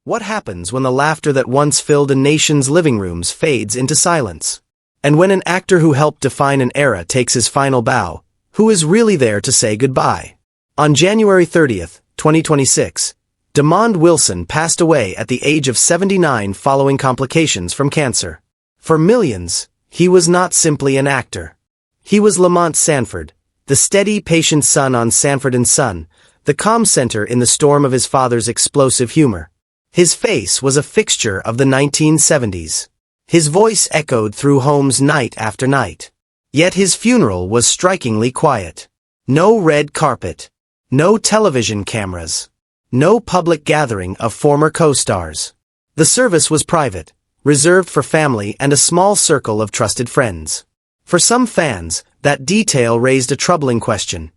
What happens when the laughter that once filled a nation's living rooms fades into silence? And when an actor who helped define an era takes his final bow, who is really there to say goodbye? On January 30th, 2026, Demond Wilson passed away at the age of 79 following complications from cancer. For millions, he was not simply an actor. He was Lamont Sanford, the steady, patient son on Sanford and Son, the calm center in the storm of his father's explosive humor. His face was a fixture of the 1970s. His voice echoed through homes night after night. Yet his funeral was strikingly quiet. No red carpet. No television cameras. No public gathering of former co-stars. The service was private, reserved for family and a small circle of trusted friends. For some fans, that detail raised a troubling question.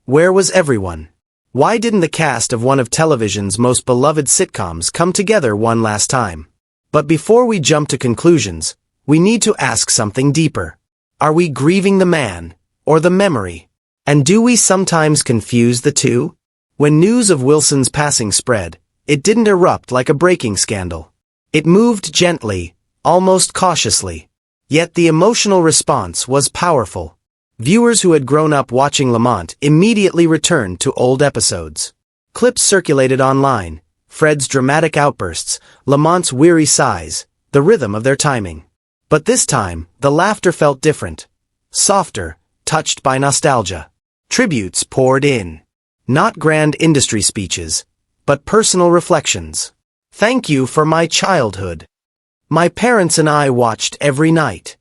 Where was everyone? Why didn't the cast of one of television's most beloved sitcoms come together one last time? But before we jump to conclusions, we need to ask something deeper. Are we grieving the man, or the memory? And do we sometimes confuse the two? When news of Wilson's passing spread, it didn't erupt like a breaking scandal. It moved gently, almost cautiously. Yet the emotional response was powerful. Viewers who had grown up watching Lamont immediately returned to old episodes. Clips circulated online, Fred's dramatic outbursts, Lamont's weary sighs, the rhythm of their timing. But this time, the laughter felt different. Softer, touched by nostalgia. Tributes poured in. Not grand industry speeches, but personal reflections. Thank you for my childhood. My parents and I watched every night.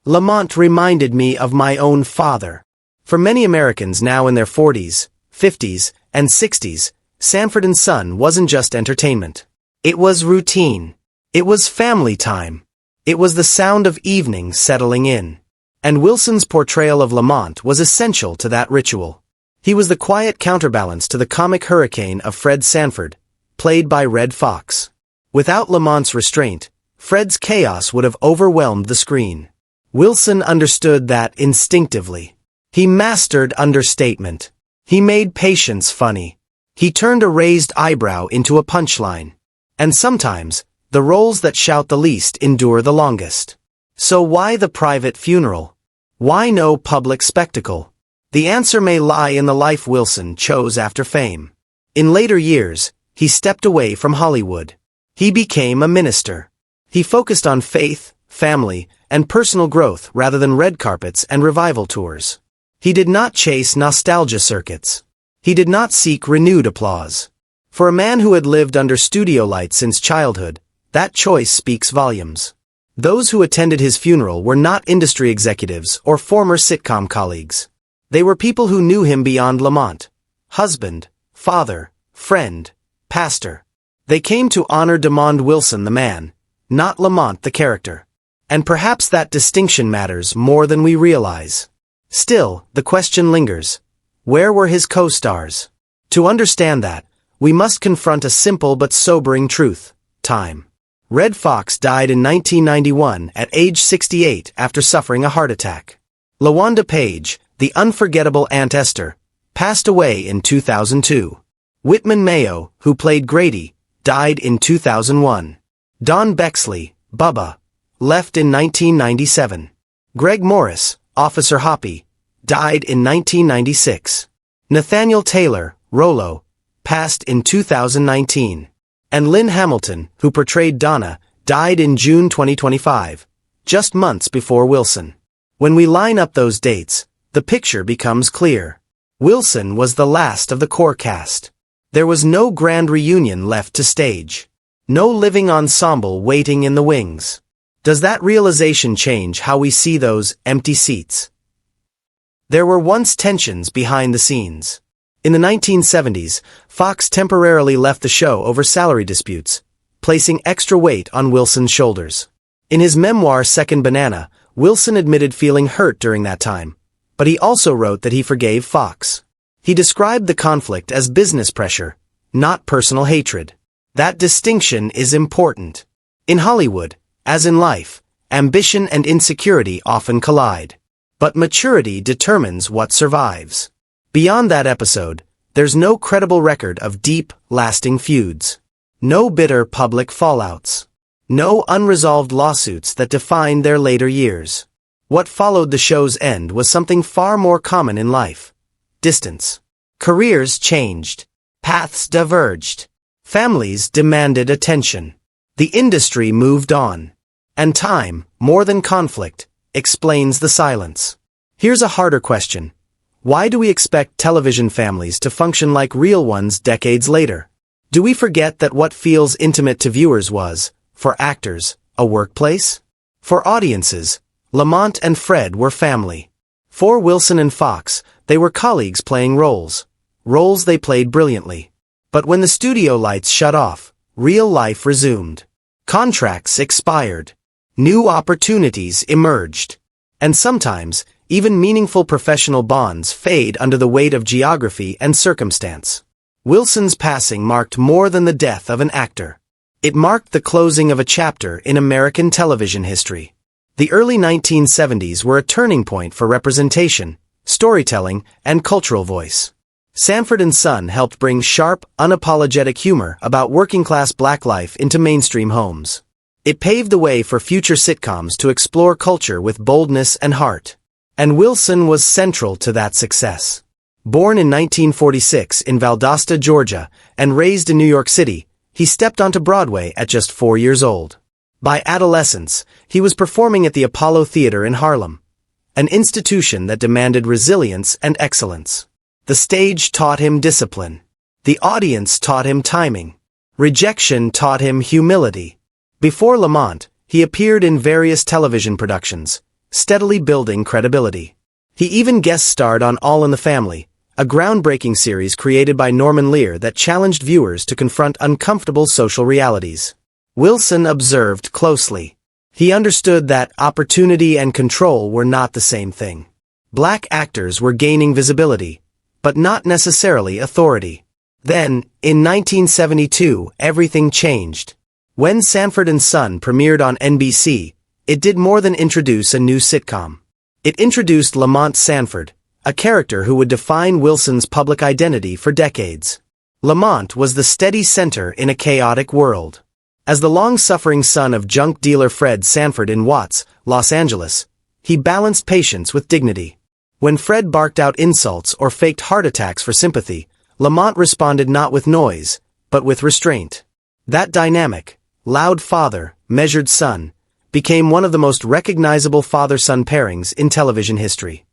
Lamont reminded me of my own father. For many Americans now in their 40s, 50s, and 60s, Sanford and Son wasn't just entertainment. It was routine. It was family time. It was the sound of evening settling in. And Wilson's portrayal of Lamont was essential to that ritual. He was the quiet counterbalance to the comic hurricane of Fred Sanford, played by Redd Foxx. Without Lamont's restraint, Fred's chaos would have overwhelmed the screen. Wilson understood that instinctively. He mastered understatement. He made patience funny. He turned a raised eyebrow into a punchline. And sometimes, the roles that shout the least endure the longest. So why the private funeral? Why no public spectacle? The answer may lie in the life Wilson chose after fame. In later years, he stepped away from Hollywood. He became a minister. He focused on faith, family, and personal growth rather than red carpets and revival tours. He did not chase nostalgia circuits. He did not seek renewed applause. For a man who had lived under studio lights since childhood, that choice speaks volumes. Those who attended his funeral were not industry executives or former sitcom colleagues. They were people who knew him beyond Lamont. Husband, father, friend, pastor. They came to honor Demond Wilson the man, not Lamont the character. And perhaps that distinction matters more than we realize. Still, the question lingers. Where were his co-stars? To understand that, we must confront a simple but sobering truth: time. Redd Foxx died in 1991 at age 68 after suffering a heart attack. LaWanda Page, the unforgettable Aunt Esther, passed away in 2002. Whitman Mayo, who played Grady, died in 2001. Don Bexley, Bubba, left in 1997. Greg Morris, Officer Hoppy, died in 1996. Nathaniel Taylor, Rollo, passed in 2019. And Lynn Hamilton, who portrayed Donna, died in June 2025, just months before Wilson. When we line up those dates, the picture becomes clear. Wilson was the last of the core cast. There was no grand reunion left to stage. No living ensemble waiting in the wings. Does that realization change how we see those empty seats? There were once tensions behind the scenes. In the 1970s, Fox temporarily left the show over salary disputes, placing extra weight on Wilson's shoulders. In his memoir Second Banana, Wilson admitted feeling hurt during that time, but he also wrote that he forgave Fox. He described the conflict as business pressure, not personal hatred. That distinction is important. In Hollywood, as in life, ambition and insecurity often collide. But maturity determines what survives. Beyond that episode, there's no credible record of deep, lasting feuds. No bitter public fallouts. No unresolved lawsuits that defined their later years. What followed the show's end was something far more common in life. Distance. Careers changed. Paths diverged. Families demanded attention. The industry moved on. And time, more than conflict, explains the silence. Here's a harder question. Why do we expect television families to function like real ones decades later? Do we forget that what feels intimate to viewers was, for actors, a workplace? For audiences, Lamont and Fred were family. For Wilson and Fox, they were colleagues playing roles. Roles they played brilliantly. But when the studio lights shut off, real life resumed. Contracts expired. New opportunities emerged. And sometimes, even meaningful professional bonds fade under the weight of geography and circumstance. Wilson's passing marked more than the death of an actor. It marked the closing of a chapter in American television history. The early 1970s were a turning point for representation, storytelling, and cultural voice. Sanford and Son helped bring sharp, unapologetic humor about working-class black life into mainstream homes. It paved the way for future sitcoms to explore culture with boldness and heart. And Wilson was central to that success. Born in 1946 in Valdosta, Georgia, and raised in New York City, he stepped onto Broadway at just 4 years old. By adolescence, he was performing at the Apollo Theater in Harlem, an institution that demanded resilience and excellence. The stage taught him discipline. The audience taught him timing. Rejection taught him humility. Before Lamont, he appeared in various television productions, steadily building credibility. He even guest-starred on All in the Family, a groundbreaking series created by Norman Lear that challenged viewers to confront uncomfortable social realities. Wilson observed closely. He understood that opportunity and control were not the same thing. Black actors were gaining visibility, but not necessarily authority. Then, in 1972, everything changed. When Sanford and Son premiered on NBC, it did more than introduce a new sitcom. It introduced Lamont Sanford, a character who would define Wilson's public identity for decades. Lamont was the steady center in a chaotic world. As the long-suffering son of junk dealer Fred Sanford in Watts, Los Angeles, he balanced patience with dignity. When Fred barked out insults or faked heart attacks for sympathy, Lamont responded not with noise, but with restraint. That dynamic, loud father, measured son, became one of the most recognizable father-son pairings in television history.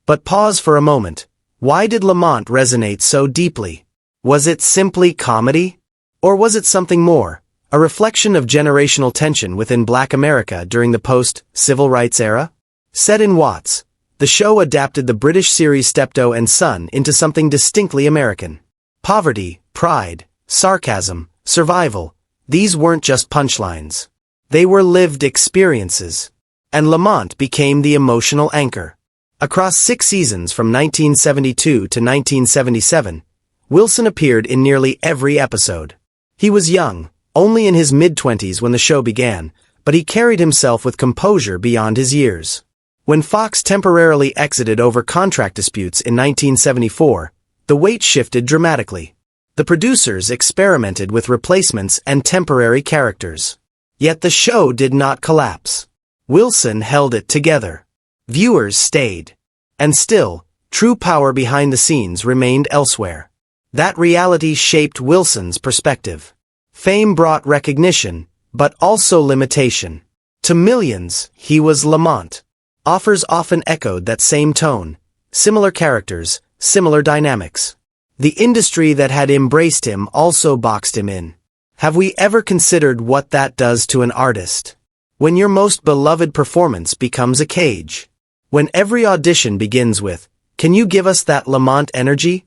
But pause for a moment. Why did Lamont resonate so deeply? Was it simply comedy? Or was it something more, a reflection of generational tension within Black America during the post-civil rights era? Set in Watts, the show adapted the British series Steptoe and Son into something distinctly American. Poverty, pride, sarcasm, survival, these weren't just punchlines. They were lived experiences. And Lamont became the emotional anchor. Across 6 seasons from 1972 to 1977, Wilson appeared in nearly every episode. He was young, only in his mid-20s when the show began, but he carried himself with composure beyond his years. When Fox temporarily exited over contract disputes in 1974, the weight shifted dramatically. The producers experimented with replacements and temporary characters. Yet the show did not collapse. Wilson held it together. Viewers stayed. And still, true power behind the scenes remained elsewhere. That reality shaped Wilson's perspective. Fame brought recognition, but also limitation. To millions, he was Lamont. Offers often echoed that same tone. Similar characters, similar dynamics. The industry that had embraced him also boxed him in. Have we ever considered what that does to an artist? When your most beloved performance becomes a cage. When every audition begins with, "Can you give us that Lamont energy?"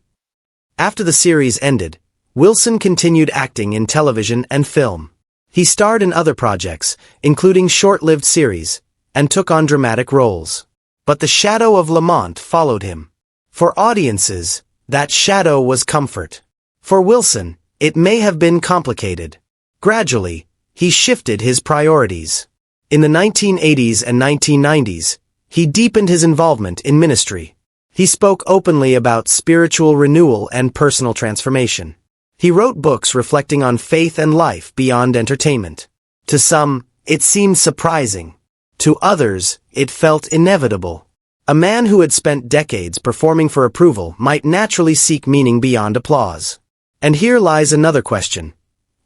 After the series ended, Wilson continued acting in television and film. He starred in other projects, including short-lived series, and took on dramatic roles. But the shadow of Lamont followed him. For audiences, that shadow was comfort. For Wilson, it may have been complicated. Gradually, he shifted his priorities. In the 1980s and 1990s, he deepened his involvement in ministry. He spoke openly about spiritual renewal and personal transformation. He wrote books reflecting on faith and life beyond entertainment. To some, it seemed surprising. To others, it felt inevitable. A man who had spent decades performing for approval might naturally seek meaning beyond applause. And here lies another question.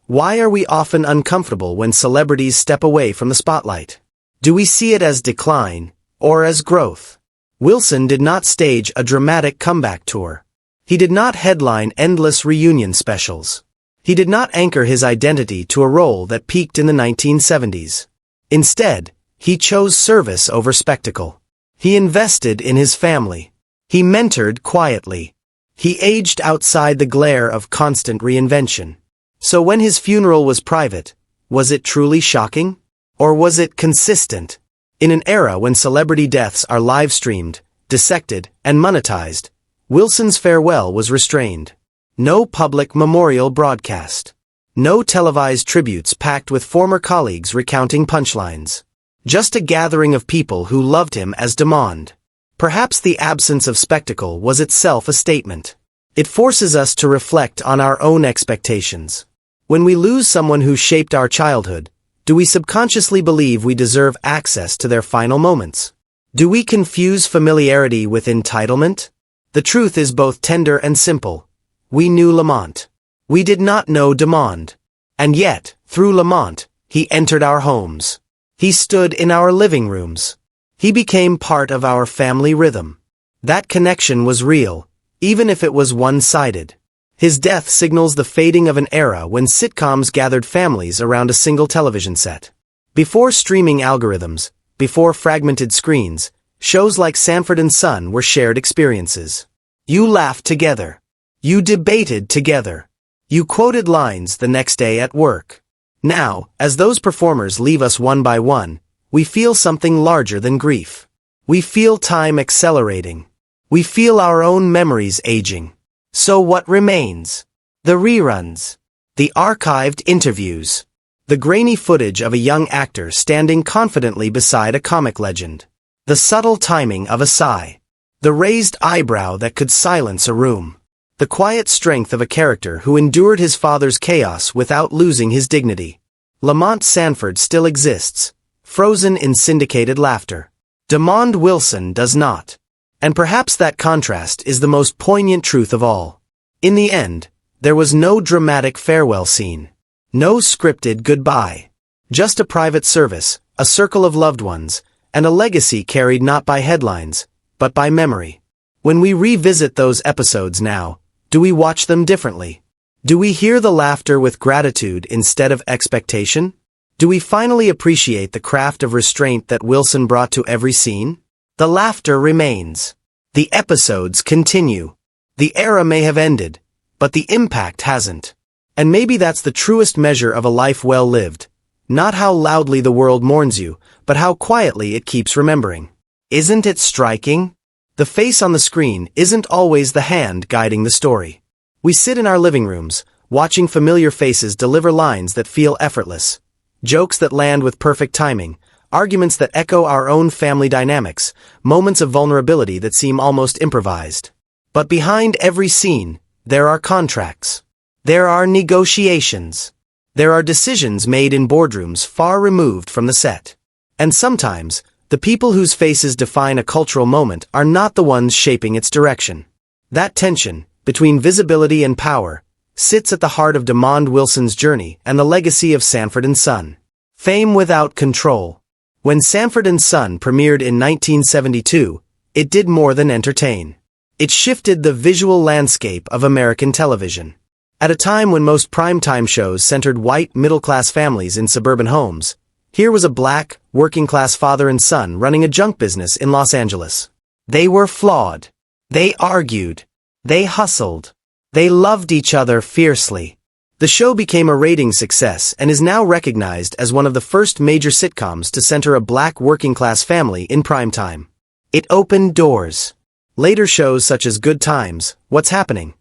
Why are we often uncomfortable when celebrities step away from the spotlight? Do we see it as decline, or as growth? Wilson did not stage a dramatic comeback tour. He did not headline endless reunion specials. He did not anchor his identity to a role that peaked in the 1970s. Instead, he chose service over spectacle. He invested in his family. He mentored quietly. He aged outside the glare of constant reinvention. So when his funeral was private, was it truly shocking? Or was it consistent? In an era when celebrity deaths are live-streamed, dissected, and monetized, Wilson's farewell was restrained. No public memorial broadcast. No televised tributes packed with former colleagues recounting punchlines. Just a gathering of people who loved him as Demond. Perhaps the absence of spectacle was itself a statement. It forces us to reflect on our own expectations. When we lose someone who shaped our childhood, do we subconsciously believe we deserve access to their final moments? Do we confuse familiarity with entitlement? The truth is both tender and simple. We knew Lamont. We did not know Demond. And yet, through Lamont, he entered our homes. He stood in our living rooms. He became part of our family rhythm. That connection was real, even if it was one-sided. His death signals the fading of an era when sitcoms gathered families around a single television set. Before streaming algorithms, before fragmented screens, shows like Sanford and Son were shared experiences. You laughed together. You debated together. You quoted lines the next day at work. Now, as those performers leave us one by one, we feel something larger than grief. We feel time accelerating. We feel our own memories aging. So what remains? The reruns. The archived interviews. The grainy footage of a young actor standing confidently beside a comic legend. The subtle timing of a sigh. The raised eyebrow that could silence a room. The quiet strength of a character who endured his father's chaos without losing his dignity. Lamont Sanford still exists, frozen in syndicated laughter. Demond Wilson does not. And perhaps that contrast is the most poignant truth of all. In the end, there was no dramatic farewell scene. No scripted goodbye. Just a private service, a circle of loved ones, and a legacy carried not by headlines, but by memory. When we revisit those episodes now, do we watch them differently? Do we hear the laughter with gratitude instead of expectation? Do we finally appreciate the craft of restraint that Wilson brought to every scene? The laughter remains. The episodes continue. The era may have ended, but the impact hasn't. And maybe that's the truest measure of a life well lived. Not how loudly the world mourns you, but how quietly it keeps remembering. Isn't it striking? The face on the screen isn't always the hand guiding the story. We sit in our living rooms, watching familiar faces deliver lines that feel effortless, jokes that land with perfect timing, arguments that echo our own family dynamics, moments of vulnerability that seem almost improvised. But behind every scene, there are contracts. There are negotiations. There are decisions made in boardrooms far removed from the set. And sometimes, the people whose faces define a cultural moment are not the ones shaping its direction. That tension, between visibility and power, sits at the heart of Demond Wilson's journey and the legacy of Sanford and Son. Fame without control. When Sanford and Son premiered in 1972, it did more than entertain. It shifted the visual landscape of American television. At a time when most primetime shows centered white, middle-class families in suburban homes, here was a black, working-class father and son running a junk business in Los Angeles. They were flawed. They argued. They hustled. They loved each other fiercely. The show became a ratings success and is now recognized as one of the first major sitcoms to center a black working-class family in primetime. It opened doors. Later shows such as Good Times, What's Happening?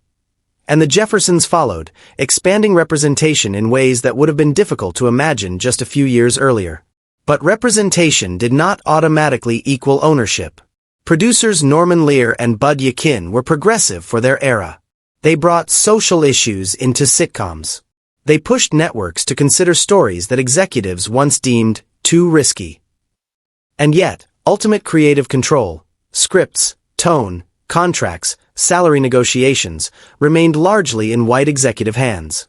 And The Jeffersons followed, expanding representation in ways that would have been difficult to imagine just a few years earlier. But representation did not automatically equal ownership. Producers Norman Lear and Bud Yakin were progressive for their era. They brought social issues into sitcoms. They pushed networks to consider stories that executives once deemed too risky. And yet, ultimate creative control, scripts, tone, contracts, salary negotiations, remained largely in white executive hands.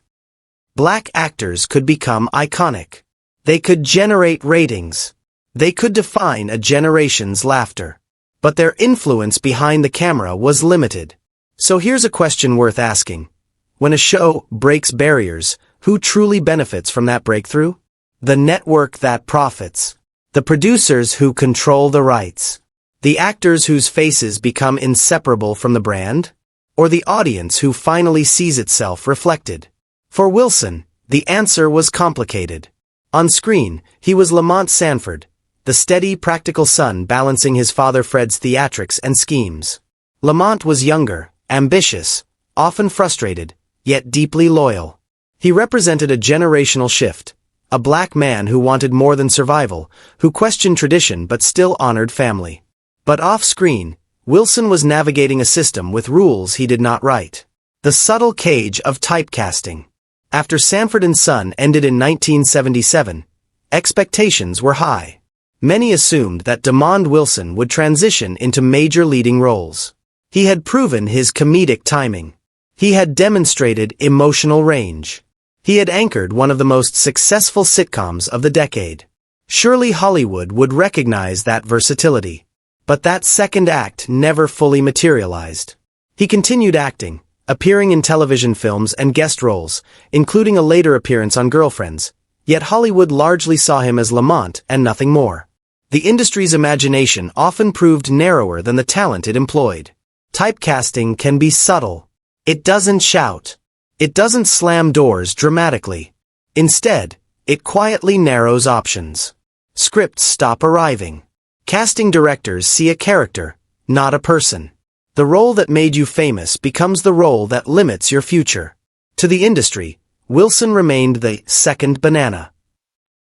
Black actors could become iconic. They could generate ratings. They could define a generation's laughter. But their influence behind the camera was limited. So here's a question worth asking. When a show breaks barriers, who truly benefits from that breakthrough? The network that profits. The producers who control the rights. The actors whose faces become inseparable from the brand? Or the audience who finally sees itself reflected? For Wilson, the answer was complicated. On screen, he was Lamont Sanford, the steady, practical son balancing his father Fred's theatrics and schemes. Lamont was younger, ambitious, often frustrated, yet deeply loyal. He represented a generational shift, a black man who wanted more than survival, who questioned tradition but still honored family. But off-screen, Wilson was navigating a system with rules he did not write. The subtle cage of typecasting. After Sanford and Son ended in 1977, expectations were high. Many assumed that Demond Wilson would transition into major leading roles. He had proven his comedic timing. He had demonstrated emotional range. He had anchored one of the most successful sitcoms of the decade. Surely Hollywood would recognize that versatility. But that second act never fully materialized. He continued acting, appearing in television films and guest roles, including a later appearance on Girlfriends, yet Hollywood largely saw him as Lamont and nothing more. The industry's imagination often proved narrower than the talent it employed. Typecasting can be subtle. It doesn't shout. It doesn't slam doors dramatically. Instead, it quietly narrows options. Scripts stop arriving. Casting directors see a character, not a person. The role that made you famous becomes the role that limits your future. To the industry, Wilson remained the second banana.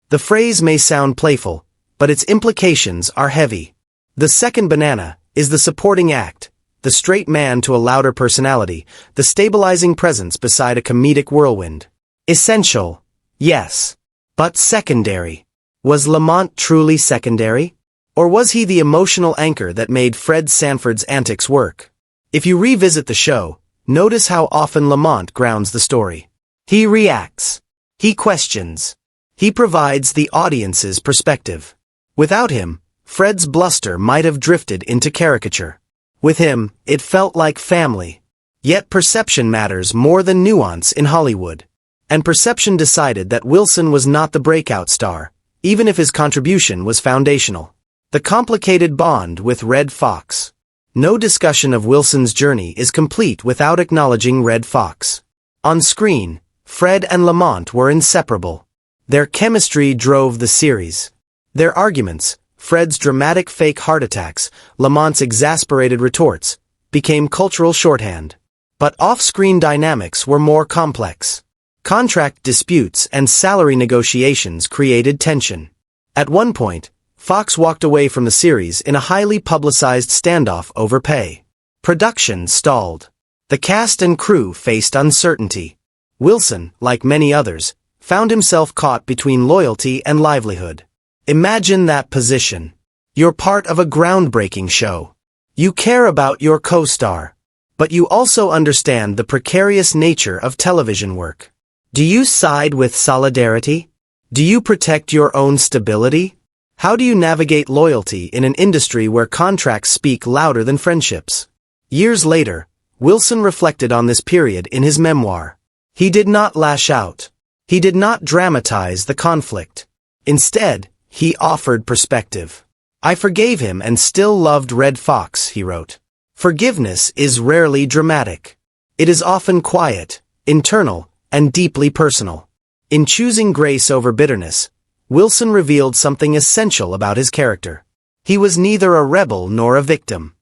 The phrase may sound playful, but its implications are heavy. The second banana is the supporting act, the straight man to a louder personality, the stabilizing presence beside a comedic whirlwind. Essential, yes, but secondary. Was Lamont truly secondary? Or was he the emotional anchor that made Fred Sanford's antics work? If you revisit the show, notice how often Lamont grounds the story. He reacts. He questions. He provides the audience's perspective. Without him, Fred's bluster might have drifted into caricature. With him, it felt like family. Yet perception matters more than nuance in Hollywood. And perception decided that Wilson was not the breakout star, even if his contribution was foundational. The complicated bond with Redd Foxx. No discussion of Wilson's journey is complete without acknowledging Redd Foxx. On screen, Fred and Lamont were inseparable. Their chemistry drove the series. Their arguments, Fred's dramatic fake heart attacks, Lamont's exasperated retorts, became cultural shorthand. But off-screen dynamics were more complex. Contract disputes and salary negotiations created tension. At one point, Fox walked away from the series in a highly publicized standoff over pay. Production stalled. The cast and crew faced uncertainty. Wilson, like many others, found himself caught between loyalty and livelihood. Imagine that position. You're part of a groundbreaking show. You care about your co-star. But you also understand the precarious nature of television work. Do you side with solidarity? Do you protect your own stability? How do you navigate loyalty in an industry where contracts speak louder than friendships? Years later, Wilson reflected on this period in his memoir. He did not lash out. He did not dramatize the conflict. Instead, he offered perspective. I forgave him and still loved Redd Foxx, he wrote. Forgiveness is rarely dramatic. It is often quiet, internal, and deeply personal. In choosing grace over bitterness, Wilson revealed something essential about his character. He was neither a rebel nor a victim.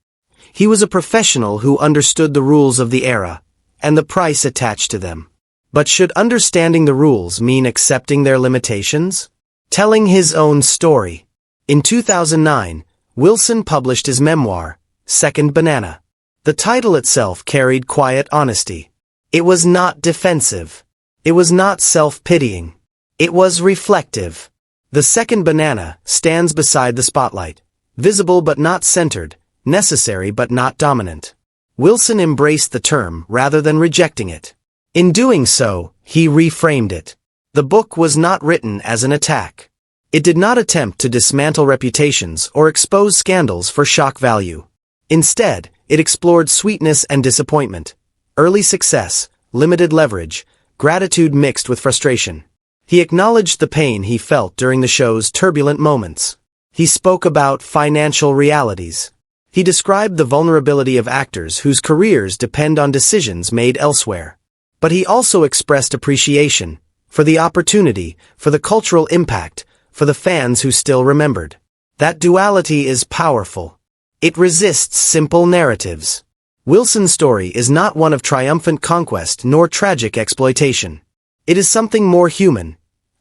He was a professional who understood the rules of the era, and the price attached to them. But should understanding the rules mean accepting their limitations? Telling his own story. In 2009, Wilson published his memoir, Second Banana. The title itself carried quiet honesty. It was not defensive. It was not self-pitying. It was reflective. The second banana stands beside the spotlight, visible but not centered, necessary but not dominant. Wilson embraced the term rather than rejecting it. In doing so, he reframed it. The book was not written as an attack. It did not attempt to dismantle reputations or expose scandals for shock value. Instead, it explored sweetness and disappointment, early success, limited leverage, gratitude mixed with frustration. He acknowledged the pain he felt during the show's turbulent moments. He spoke about financial realities. He described the vulnerability of actors whose careers depend on decisions made elsewhere. But he also expressed appreciation for the opportunity, for the cultural impact, for the fans who still remembered. That duality is powerful. It resists simple narratives. Wilson's story is not one of triumphant conquest nor tragic exploitation. It is something more human,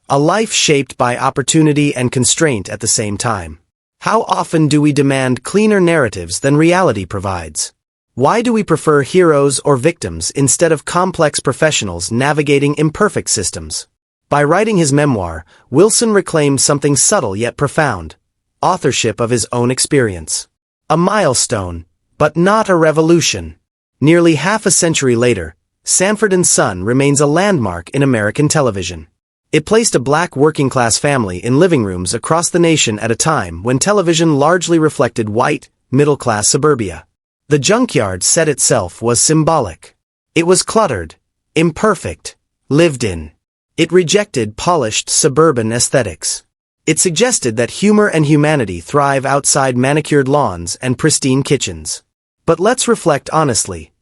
a life shaped by opportunity and constraint at the same time. How often do we demand cleaner narratives than reality provides? Why do we prefer heroes or victims instead of complex professionals navigating imperfect systems? By writing his memoir, Wilson reclaimed something subtle yet profound: authorship of his own experience. A milestone, but not a revolution. Nearly half a century later, Sanford and Son remains a landmark in American television. It placed a black working-class family in living rooms across the nation at a time when television largely reflected white, middle-class suburbia. The junkyard set itself was symbolic. It was cluttered, imperfect, lived in. It rejected polished suburban aesthetics. It suggested that humor and humanity thrive outside manicured lawns and pristine kitchens. But let's reflect honestly.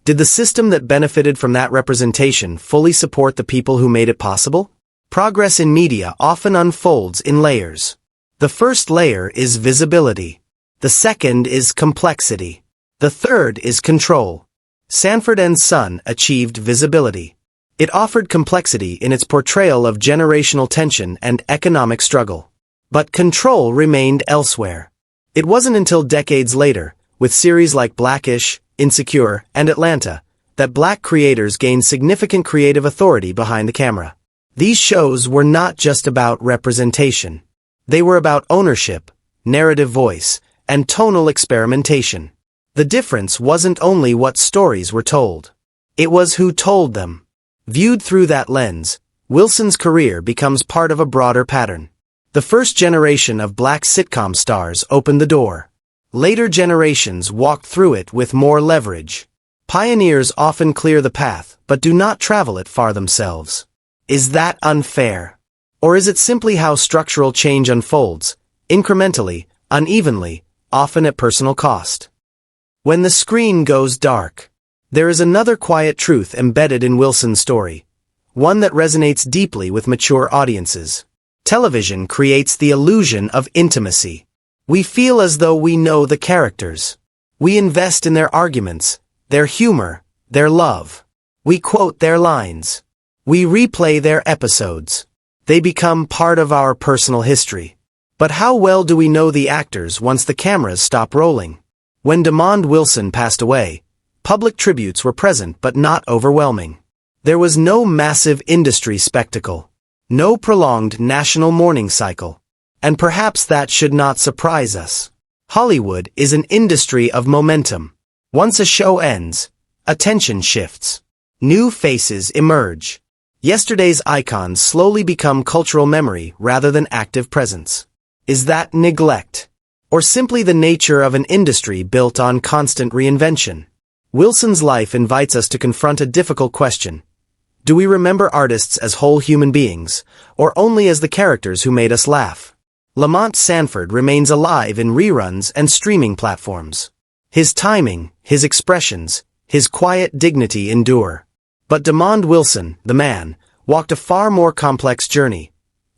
Did the system that benefited from that representation fully support the people who made it possible? Progress in media often unfolds in layers. The first layer is visibility. The second is complexity. The third is control. Sanford and Son achieved visibility. It offered complexity in its portrayal of generational tension and economic struggle. But control remained elsewhere. It wasn't until decades later, with series like Blackish, Insecure, and Atlanta, that black creators gained significant creative authority behind the camera. These shows were not just about representation. They were about ownership, narrative voice, and tonal experimentation. The difference wasn't only what stories were told. It was who told them. Viewed through that lens, Wilson's career becomes part of a broader pattern. The first generation of black sitcom stars opened the door. Later generations walked through it with more leverage. Pioneers often clear the path, but do not travel it far themselves. Is that unfair? Or is it simply how structural change unfolds, incrementally, unevenly, often at personal cost? When the screen goes dark, there is another quiet truth embedded in Wilson's story, one that resonates deeply with mature audiences. Television creates the illusion of intimacy. We feel as though we know the characters. We invest in their arguments, their humor, their love. We quote their lines. We replay their episodes. They become part of our personal history. But how well do we know the actors once the cameras stop rolling? When Demond Wilson passed away, public tributes were present but not overwhelming. There was no massive industry spectacle, no prolonged national mourning cycle. And perhaps that should not surprise us. Hollywood is an industry of momentum. Once a show ends, attention shifts. New faces emerge. Yesterday's icons slowly become cultural memory rather than active presence. Is that neglect? Or simply the nature of an industry built on constant reinvention? Wilson's life invites us to confront a difficult question. Do we remember artists as whole human beings, or only as the characters who made us laugh? Lamont Sanford remains alive in reruns and streaming platforms. His timing, his expressions, his quiet dignity endure. But Demond Wilson, the man, walked a far more complex journey,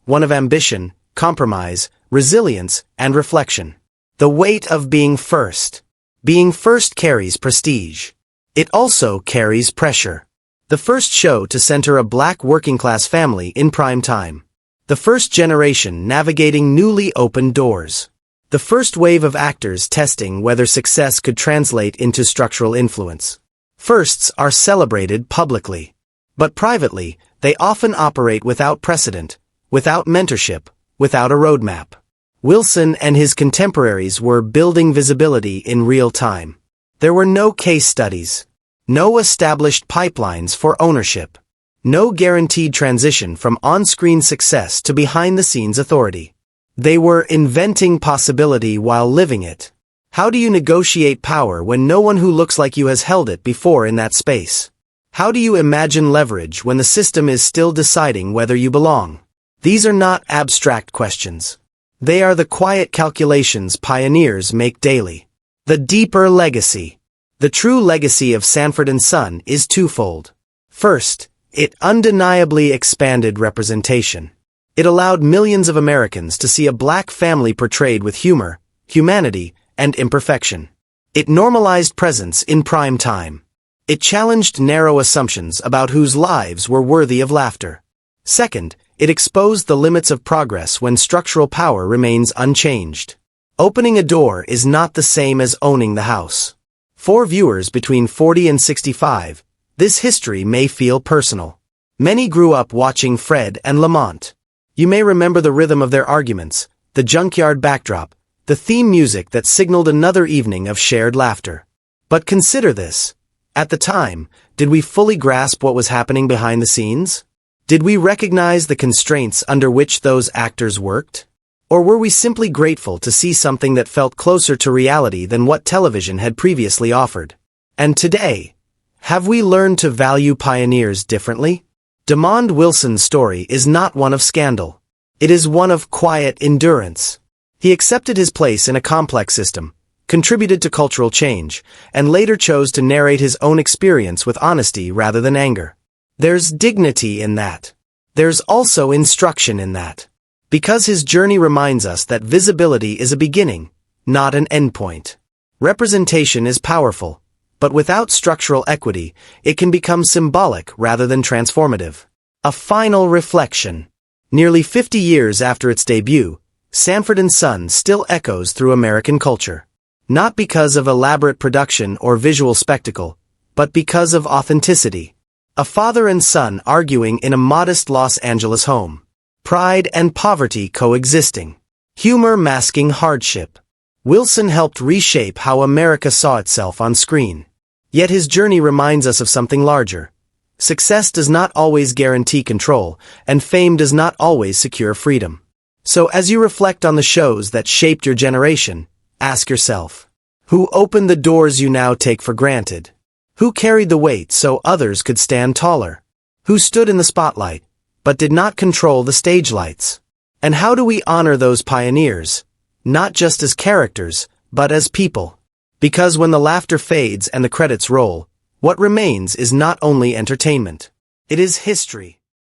one of ambition, compromise, resilience, and reflection. The weight of being first. Being first carries prestige. It also carries pressure. The first show to center a black working-class family in prime time. The first generation navigating newly opened doors. The first wave of actors testing whether success could translate into structural influence. Firsts are celebrated publicly. But privately, they often operate without precedent, without mentorship, without a roadmap. Wilson and his contemporaries were building visibility in real time. There were no case studies, no established pipelines for ownership, no guaranteed transition from on-screen success to behind-the-scenes authority. They were inventing possibility while living it. How do you negotiate power when no one who looks like you has held it before in that space? How do you imagine leverage when the system is still deciding whether you belong? These are not abstract questions. They are the quiet calculations pioneers make daily. The deeper legacy. The true legacy of Sanford and Son is twofold. First, it undeniably expanded representation. It allowed millions of Americans to see a black family portrayed with humor, humanity, and imperfection. It normalized presence in prime time. It challenged narrow assumptions about whose lives were worthy of laughter. Second, it exposed the limits of progress when structural power remains unchanged. Opening a door is not the same as owning the house. For viewers between 40 and 65, this history may feel personal. Many grew up watching Fred and Lamont. You may remember the rhythm of their arguments, the junkyard backdrop, the theme music that signaled another evening of shared laughter. But consider this. At the time, did we fully grasp what was happening behind the scenes? Did we recognize the constraints under which those actors worked? Or were we simply grateful to see something that felt closer to reality than what television had previously offered? And today, have we learned to value pioneers differently? Demond Wilson's story is not one of scandal. It is one of quiet endurance. He accepted his place in a complex system, contributed to cultural change, and later chose to narrate his own experience with honesty rather than anger. There's dignity in that. There's also instruction in that. Because his journey reminds us that visibility is a beginning, not an endpoint. Representation is powerful, but without structural equity, it can become symbolic rather than transformative. A final reflection. Nearly 50 years after its debut, Sanford and Son still echoes through American culture. Not because of elaborate production or visual spectacle, but because of authenticity. A father and son arguing in a modest Los Angeles home. Pride and poverty coexisting. Humor masking hardship. Wilson helped reshape how America saw itself on screen. Yet his journey reminds us of something larger. Success does not always guarantee control, and fame does not always secure freedom. So as you reflect on the shows that shaped your generation, ask yourself, who opened the doors you now take for granted? Who carried the weight so others could stand taller? Who stood in the spotlight, but did not control the stage lights? And how do we honor those pioneers, not just as characters, but as people? Because when the laughter fades and the credits roll, what remains is not only entertainment. It is history.